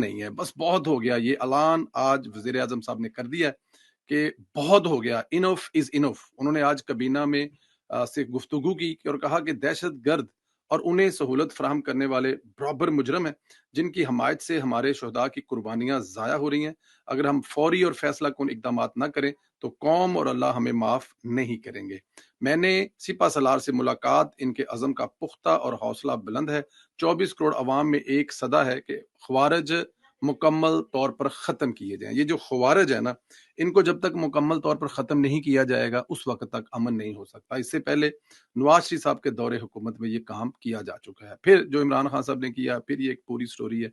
نہیں ہے، بس بہت ہو گیا. یہ اعلان آج وزیر اعظم صاحب نے کر دیا ہے کہ بہت ہو گیا، انف از انف. انہوں نے آج کابینہ میں سے گفتگو کی اور کہا کہ دہشت گرد اور انہیں سہولت فراہم کرنے والے برابر مجرم ہیں جن کی حمایت سے ہمارے شہداء کی قربانیاں ضائع ہو رہی ہیں. اگر ہم فوری اور فیصلہ کن اقدامات نہ کریں تو قوم اور اللہ ہمیں معاف نہیں کریں گے. میں نے سپہ سالار سے ملاقات، ان کے عزم کا پختہ اور حوصلہ بلند ہے. 24 کروڑ عوام میں ایک صدا ہے کہ خوارج مکمل طور پر ختم کیے جائیں. یہ جو خوارج ہے نا، ان کو جب تک مکمل طور پر ختم نہیں کیا جائے گا اس وقت تک امن نہیں ہو سکتا. اس سے پہلے نواز شریف صاحب کے دور حکومت میں یہ کام کیا جا چکا ہے. پھر جو عمران خان صاحب نے کیا، پھر یہ ایک پوری سٹوری ہے.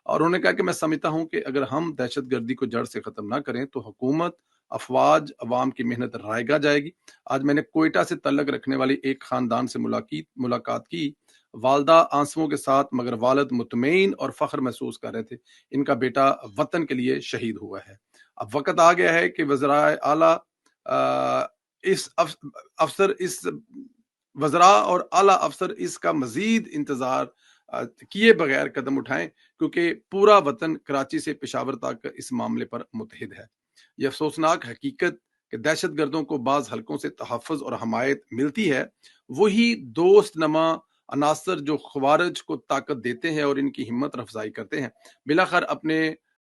اور انہوں نے کہا کہ میں سمجھتا ہوں کہ اگر ہم دہشت گردی کو جڑ سے ختم نہ کریں تو حکومت، افواج، عوام کی محنت رائگاں جائے گی. آج میں نے کوئٹہ سے تعلق رکھنے والی ایک خاندان سے ملاقات کی. والدہ آنسوؤں کے ساتھ مگر والد مطمئن اور فخر محسوس کر رہے تھے. ان کا بیٹا وطن کے لیے شہید ہوا ہے. اب وقت آ گیا ہے کہ وزرائے اعلیٰ وزراء اور اعلیٰ افسر اس کا مزید انتظار کیے بغیر قدم اٹھائیں، کیونکہ پورا وطن کراچی سے پشاور تک اس معاملے پر متحد ہے. یہ افسوسناک حقیقت کہ دہشت گردوں کو بعض حلقوں سے تحفظ اور حمایت ملتی ہے، وہی دوست نما عناصر جو خوارج کو طاقت دیتے ہیں اور ان کی ہمت افزائی کرتے ہیں، بلاخر اپنے